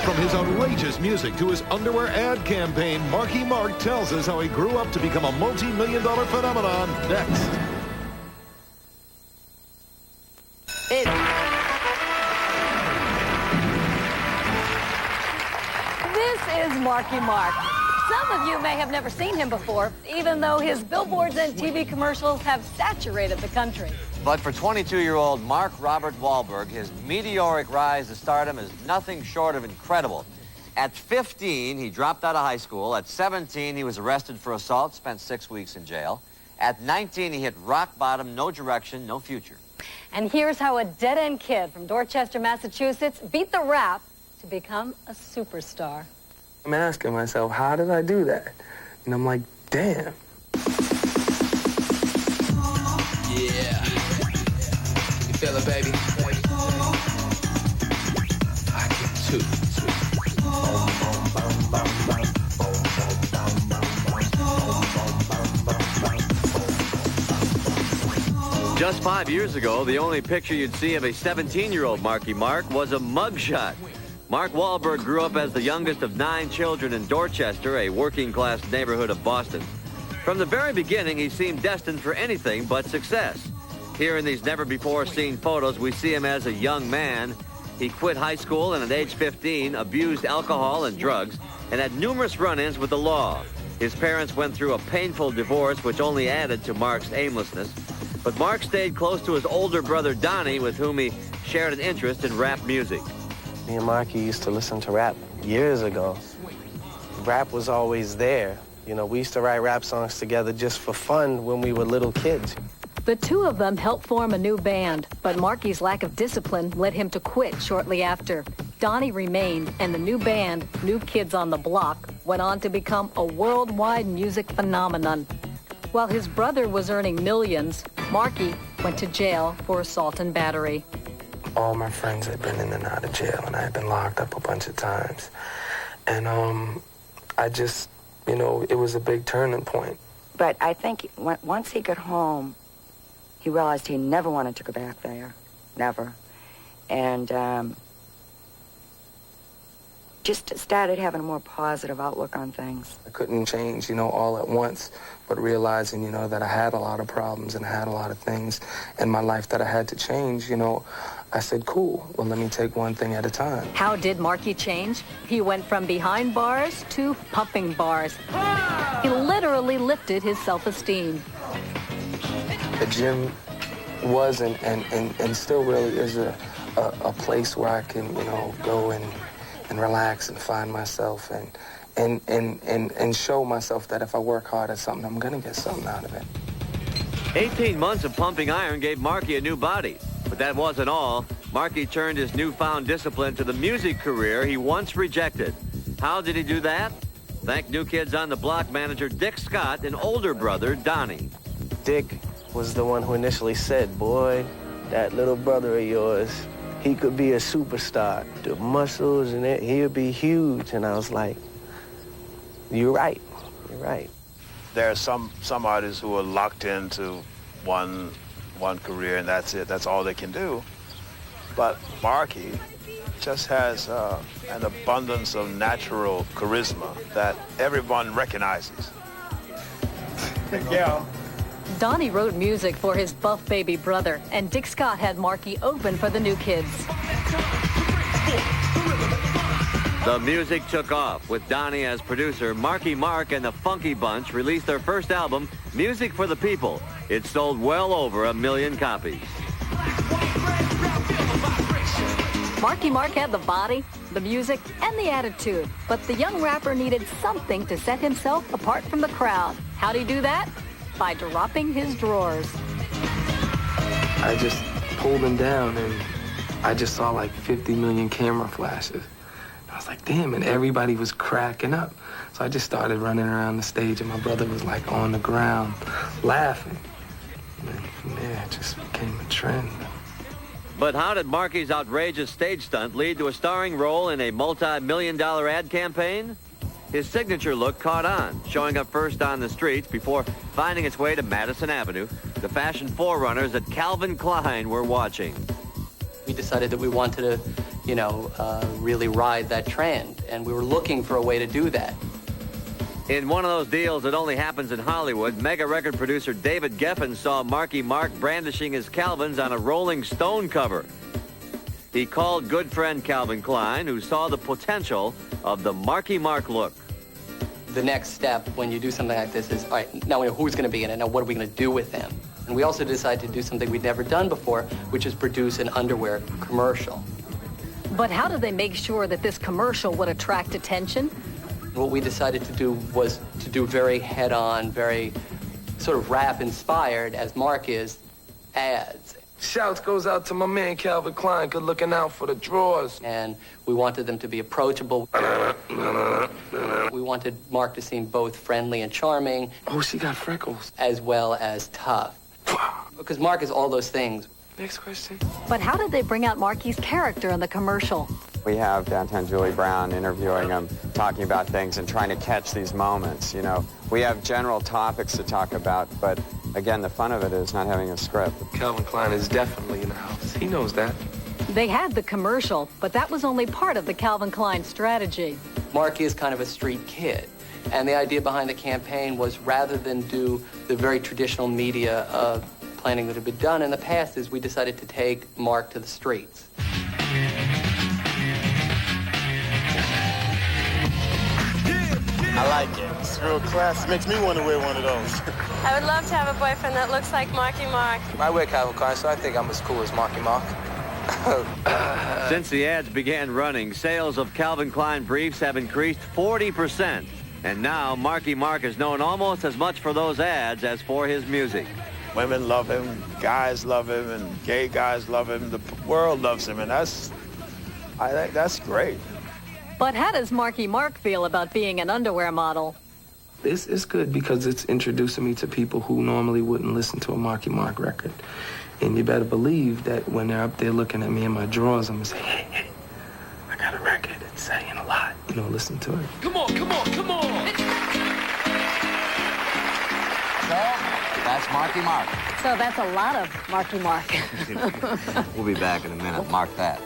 From his outrageous music to his underwear ad campaign, Marky Mark tells us how he grew up to become a multi-million-dollar phenomenon next. This is Marky Mark. Some of you may have never seen him before, even though his billboards and TV commercials have saturated the country. But for 22-year-old Mark Robert Wahlberg, his meteoric rise to stardom is nothing short of incredible. At 15, he dropped out of high school. At 17, he was arrested for assault, spent 6 weeks in jail. At 19, he hit rock bottom, no direction, no future. And here's how a dead-end kid from Dorchester, Massachusetts beat the rap to become a superstar. I'm asking myself, how did I do that? And I'm like, damn. Yeah. You feel it, baby? I can too. Just 5 years ago, the only picture you'd see of a 17-year-old Marky Mark was a mugshot. Mark Wahlberg grew up as the youngest of 9 children in Dorchester, a working-class neighborhood of Boston. From the very beginning, he seemed destined for anything but success. Here in these never-before-seen photos, we see him as a young man. He quit high school and at age 15 abused alcohol and drugs and had numerous run-ins with the law. His parents went through a painful divorce, which only added to Mark's aimlessness. But Mark stayed close to his older brother, Donnie, with whom he shared an interest in rap music. Me and Marky used to listen to rap years ago. Rap was always there. You know, we used to write rap songs together just for fun when we were little kids. The two of them helped form a new band, but Marky's lack of discipline led him to quit shortly after. Donnie remained, and the new band, New Kids on the Block, went on to become a worldwide music phenomenon. While his brother was earning millions, Marky went to jail for assault and battery. All my friends had been in and out of jail, and I had been locked up a bunch of times. And I just, you know, it was a big turning point. But I think once he got home, he realized he never wanted to go back there, never. And just started having a more positive outlook on things. I couldn't change, you know, all at once, but realizing, you know, that I had a lot of problems and I had a lot of things in my life that I had to change, you know, I said, cool, well, let me take one thing at a time. How did Marky change? He went from behind bars to pumping bars. He literally lifted his self-esteem. The gym wasn't and still really is a place where I can, you know, go and relax and find myself and show myself that if I work hard at something, I'm gonna get something out of it. 18 months of pumping iron gave Marky a new body. But that wasn't all. Marky turned his newfound discipline to the music career he once rejected. How did he do that? Thank New Kids on the Block manager Dick Scott and older brother Donnie. Dick was the one who initially said, boy, that little brother of yours, he could be a superstar. The muscles and it, he'll be huge. And I was like, you're right, you're right. There are some artists who are locked into one career and that's it, that's all they can do. But Marky just has an abundance of natural charisma that everyone recognizes. Yeah. Donnie wrote music for his buff baby brother, and Dick Scott had Marky open for the New Kids. The music took off. With Donnie as producer, Marky Mark and the Funky Bunch released their first album, Music for the People. It sold well over 1 million copies. Marky Mark had the body, the music, and the attitude, but the young rapper needed something to set himself apart from the crowd. How'd he do that? By dropping his drawers. I just pulled him down and I just saw like 50 million camera flashes. I was like, damn, and everybody was cracking up. So I just started running around the stage and my brother was like on the ground laughing. And then from there, it just became a trend. But how did Marky's outrageous stage stunt lead to a starring role in a multi-million-dollar ad campaign? His signature look caught on, showing up first on the streets before finding its way to Madison Avenue. The fashion forerunners at Calvin Klein were watching. We decided that we wanted to you know, really ride that trend. And we were looking for a way to do that. In one of those deals that only happens in Hollywood, mega record producer David Geffen saw Marky Mark brandishing his Calvins on a Rolling Stone cover. He called good friend Calvin Klein, who saw the potential of the Marky Mark look. The next step when you do something like this is, all right, now we know who's going to be in it. Now what are we going to do with them? And we also decided to do something we'd never done before, which is produce an underwear commercial. But how did they make sure that this commercial would attract attention? What we decided to do was to do very head-on, very sort of rap-inspired, as Mark is, ads. Shouts goes out to my man Calvin Klein, good looking out for the drawers. And we wanted them to be approachable. We wanted Mark to seem both friendly and charming. Oh, she got freckles. As well as tough. Because Mark is all those things. Next question. But how did they bring out Marky's character in the commercial? We have downtown Julie Brown interviewing him, talking about things and trying to catch these moments. You know, we have general topics to talk about, but again, the fun of it is not having a script. Calvin Klein is definitely in the house. He knows that. They had the commercial, but that was only part of the Calvin Klein strategy. Marky is kind of a street kid. And the idea behind the campaign was, rather than do the very traditional media planning that had been done in the past, is we decided to take Mark to the streets. I like it. It's real classy. Makes me want to wear one of those. I would love to have a boyfriend that looks like Marky Mark. I wear Calvin Klein, so I think I'm as cool as Marky Mark. Since the ads began running, sales of Calvin Klein briefs have increased 40%. And now Marky Mark is known almost as much for those ads as for his music. Women love him, guys love him, and gay guys love him. The world loves him, and I think that's great. But how does Marky Mark feel about being an underwear model? It's good because it's introducing me to people who normally wouldn't listen to a Marky Mark record. And you better believe that when they're up there looking at me in my drawers, I'm going to say, hey, I got a record. It's saying a lot. You know, listen to it. Come on, come on, come on. So, that's Marky Mark. So that's a lot of Marky Mark. We'll be back in a minute. Mark that.